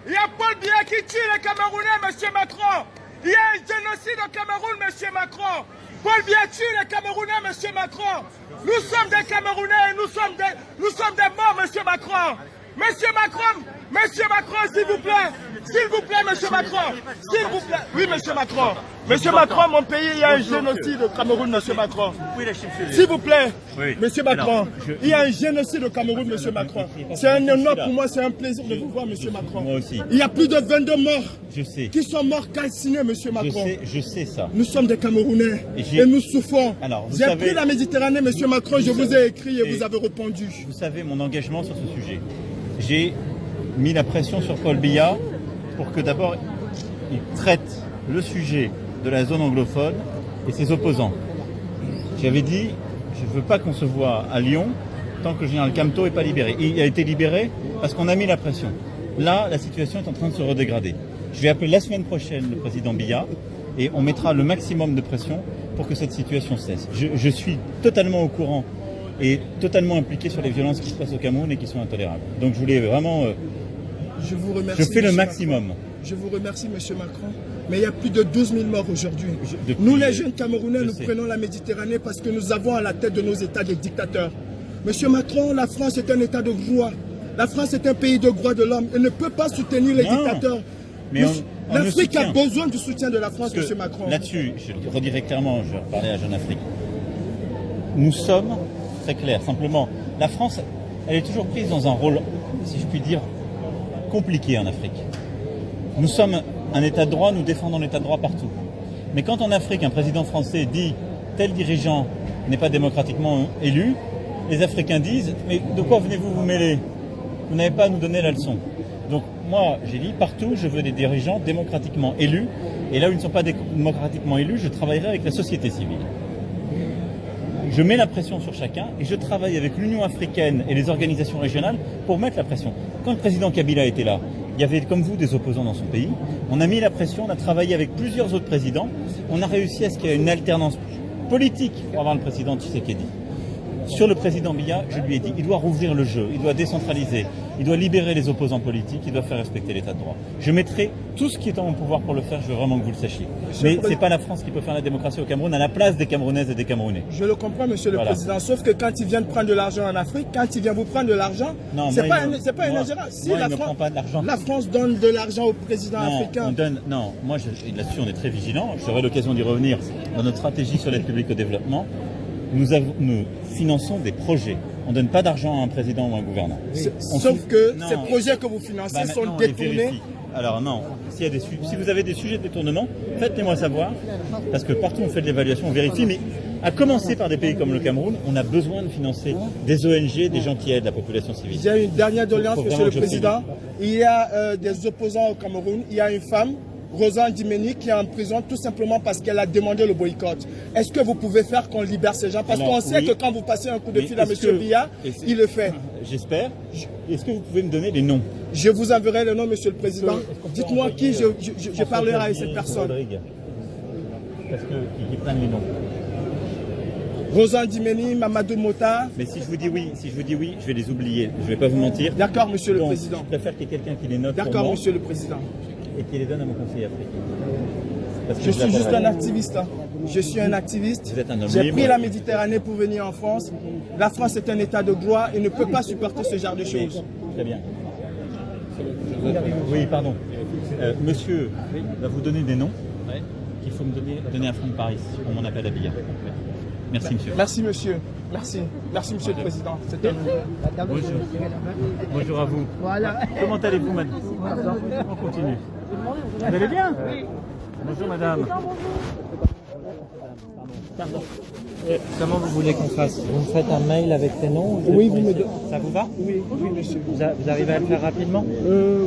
Il y a Paul Biya qui tue les Camerounais, monsieur Macron. Il y a un génocide au Cameroun, monsieur Macron. Paul Biya tue les Camerounais, monsieur Macron. Nous sommes des Camerounais, nous sommes des morts, monsieur Macron. Monsieur Macron, s'il vous plaît, monsieur Macron, s'il vous plaît. Oui, monsieur Macron. Monsieur Macron, mon pays, il y a un génocide au Cameroun, monsieur Macron. S'il vous plaît, monsieur Macron, il y a un génocide au Cameroun, monsieur Macron. C'est un honneur pour moi, c'est un plaisir de vous voir, monsieur Macron. Moi aussi. Il y a plus de 22 morts. Je sais. Qui sont morts calcinés, monsieur Macron. Je sais ça. Nous sommes des Camerounais et nous souffrons. J'ai pris la Méditerranée, monsieur Macron, je vous ai écrit et vous avez répondu. Vous savez mon engagement sur ce sujet. J'ai mis la pression sur Paul Biya pour que d'abord il traite le sujet de la zone anglophone et ses opposants. J'avais dit, je ne veux pas qu'on se voit à Lyon tant que le général Camteau n'est pas libéré. Il a été libéré parce qu'on a mis la pression. Là, la situation est en train de se redégrader. Je vais appeler la semaine prochaine le président Biya et on mettra le maximum de pression pour que cette situation cesse. Je suis totalement au courant et totalement impliqué sur les violences qui se passent au Cameroun et qui sont intolérables. Donc je voulais vraiment... je vous remercie. Je fais le maximum. Macron. Je vous remercie, monsieur Macron. Mais il y a plus de 12 000 morts aujourd'hui. Nous, les jeunes Camerounais, nous prenons la Méditerranée parce que nous avons à la tête de nos États des dictateurs. Monsieur Macron, la France est un État de droit. La France est un pays de droits de l'homme. Elle ne peut pas soutenir les dictateurs. L'Afrique a besoin du soutien de la France, monsieur Macron. Là-dessus, je le redirai clairement, je vais reparler à Jeune Afrique. Nous sommes très clairs. Simplement, la France, elle est toujours prise dans un rôle, si je puis dire, compliqué en Afrique. Nous sommes un État de droit, nous défendons l'État de droit partout. Mais quand en Afrique, un président français dit tel dirigeant n'est pas démocratiquement élu, les Africains disent mais de quoi venez-vous vous mêler? Vous n'avez pas à nous donner la leçon. Donc moi, j'ai dit partout, je veux des dirigeants démocratiquement élus. Et là où ils ne sont pas démocratiquement élus, je travaillerai avec la société civile. Je mets la pression sur chacun et je travaille avec l'Union africaine et les organisations régionales pour mettre la pression. Quand le président Kabila était là, il y avait comme vous des opposants dans son pays. On a mis la pression, on a travaillé avec plusieurs autres présidents. On a réussi à ce qu'il y ait une alternance politique pour avoir le président Tshisekedi. Sur le président Biya, je lui ai dit, il doit rouvrir le jeu, il doit décentraliser, il doit libérer les opposants politiques, il doit faire respecter l'état de droit. Je mettrai tout ce qui est en mon pouvoir pour le faire, je veux vraiment que vous le sachiez. Mais ce n'est pas la France qui peut faire la démocratie au Cameroun à la place des Camerounaises et des Camerounais. Je le comprends, monsieur le président, sauf que quand il vient de prendre de l'argent en Afrique, quand il vient vous prendre de l'argent, c'est pas une ingérence. Si la France donne de l'argent au président africain. Moi là-dessus on est très vigilant, j'aurai l'occasion d'y revenir dans notre stratégie sur l'aide publique au développement. Nous finançons des projets. On ne donne pas d'argent à un président ou à un gouvernant. Sauf que ces projets que vous financez sont détournés. Alors non, si vous avez des sujets de détournement, faites-les-moi savoir, parce que partout on fait de l'évaluation, on vérifie, mais à commencer par des pays comme le Cameroun, on a besoin de financer des ONG, des gens qui aident la population civile. Il y a une dernière doléance, monsieur le président. Il y a des opposants au Cameroun, il y a une femme, Rosa Ndimeni, qui est en prison tout simplement parce qu'elle a demandé le boycott. Est-ce que vous pouvez faire qu'on libère ces gens? Parce qu'on sait que quand vous passez un coup de fil à M. Biya, il le fait. J'espère. Est-ce que vous pouvez me donner les noms? Je vous enverrai le nom, monsieur le président. Dites-moi qui je parlerai avec cette personne. Parce qu'ils prennent les noms. Rosa Ndimeni, Mamadou Mota. Mais si je vous dis oui, je vais les oublier. Je ne vais pas vous mentir. D'accord, monsieur le président. Je préfère qu'il y ait quelqu'un qui les note. D'accord, monsieur le président. Et qui les donne à mon conseiller africain. Je suis juste un activiste. Je suis un activiste. J'ai pris la Méditerranée pour venir en France. La France est un état de droit et ne peut pas supporter ce genre de choses. Très bien. Oui, pardon. Monsieur va vous donner des noms qu'il faut me donner à Franck Paris pour mon appel à Biya. Merci, monsieur. Merci, monsieur. Merci. Merci, monsieur le président. Bonjour. Bonjour à vous. Voilà. Comment allez-vous, madame? On continue. Vous allez bien? Oui. Bonjour, madame. Pardon. Comment vous voulez qu'on fasse? Vous me faites un mail avec tes noms? Oui, vous me donnez. Ça vous va? Oui, monsieur. Vous arrivez à le faire rapidement?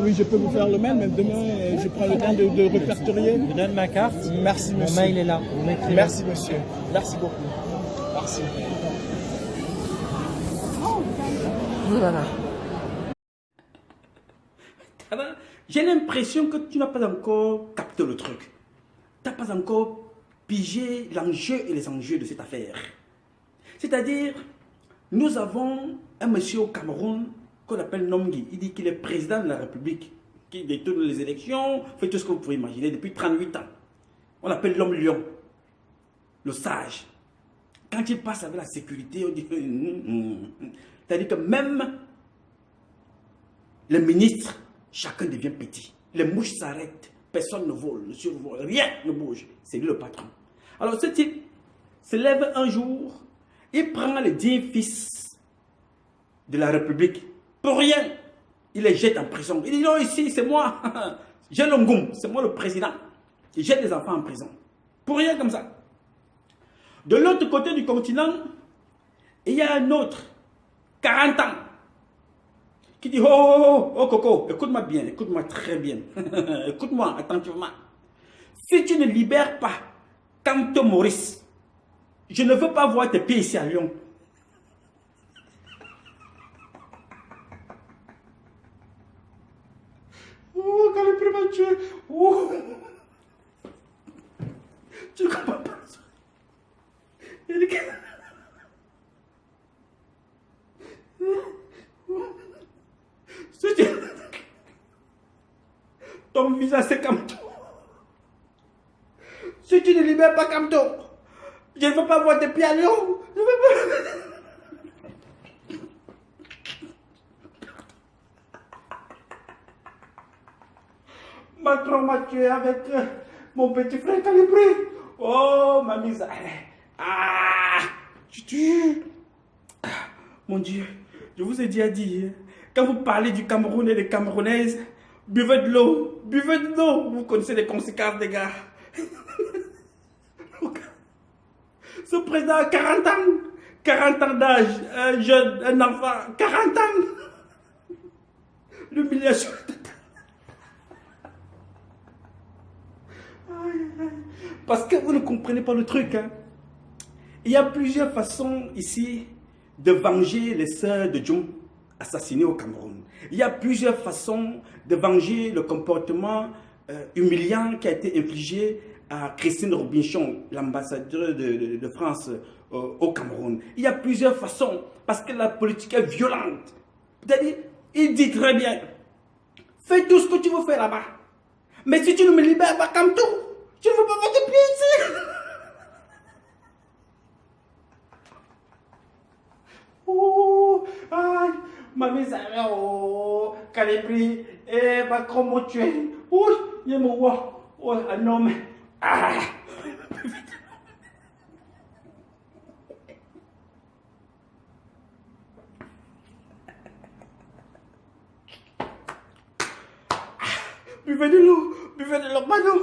Oui, je peux vous faire le mail, mais demain, je prends le temps de répertorier. Je vous donne ma carte. Merci, monsieur. Mon mail est là. Merci, monsieur. Merci beaucoup. Merci. Voilà. J'ai l'impression que tu n'as pas encore capté le truc. Tu n'as pas encore pigé l'enjeu et les enjeux de cette affaire. C'est-à-dire, nous avons un monsieur au Cameroun qu'on appelle Nomgui. Il dit qu'il est président de la République. qui détourne les élections, fait tout ce que vous pouvez imaginer depuis 38 ans. On l'appelle l'homme lion, le sage. Quand il passe avec la sécurité, on dit... C'est-à-dire que même les ministres, chacun devient petit. Les mouches s'arrêtent, personne ne vole, ne survole, rien ne bouge. C'est lui le patron. Alors ce type se lève un jour, il prend les 10 fils de la République, pour rien, il les jette en prison. Il dit non, ici c'est moi, j'ai l'ongoum, c'est moi le président. Il jette les enfants en prison, pour rien comme ça. De l'autre côté du continent, il y a un autre, 40 ans, qui dit oh Coco, écoute-moi bien, écoute-moi très bien, écoute-moi attentivement. Si tu ne libères pas Kamto Maurice, je ne veux pas voir tes pieds ici à Lyon. Oh, quand le prématuré, oh, tu comprends pas. Ton visage c'est Kamto. Si tu ne libères pas Kamto, je ne veux pas voir tes pieds à Lyon. Je veux pas. Macron m'a tué avec mon petit frère calibré. Oh, ma mise. Ah, tu tues. Mon Dieu, je vous ai déjà dit, quand vous parlez du Cameroun et des Camerounaises, buvez de l'eau, buvez de l'eau. Vous connaissez les conséquences des gars. Ce président a 40 ans, 40 ans d'âge, un jeune, un enfant, 40 ans. L'humiliation. Parce que vous ne comprenez pas le truc. Hein. Il y a plusieurs façons ici de venger les sœurs de Djum assassinées au Cameroun. Il y a plusieurs façons de venger le comportement humiliant qui a été infligé à Christine Robinson, l'ambassadeur de France au Cameroun. Il y a plusieurs façons parce que la politique est violente. C'est-à-dire, il dit très bien, fais tout ce que tu veux faire là-bas. Mais si tu ne me libères pas comme tout, je ne veux pas voir tes pieds ici. Oh, aïe, ma mise à oh, Calibri, et bah, comment tu es? Oh, il me voit. Oh, un homme. Ah. Buvez de l'eau, pardon.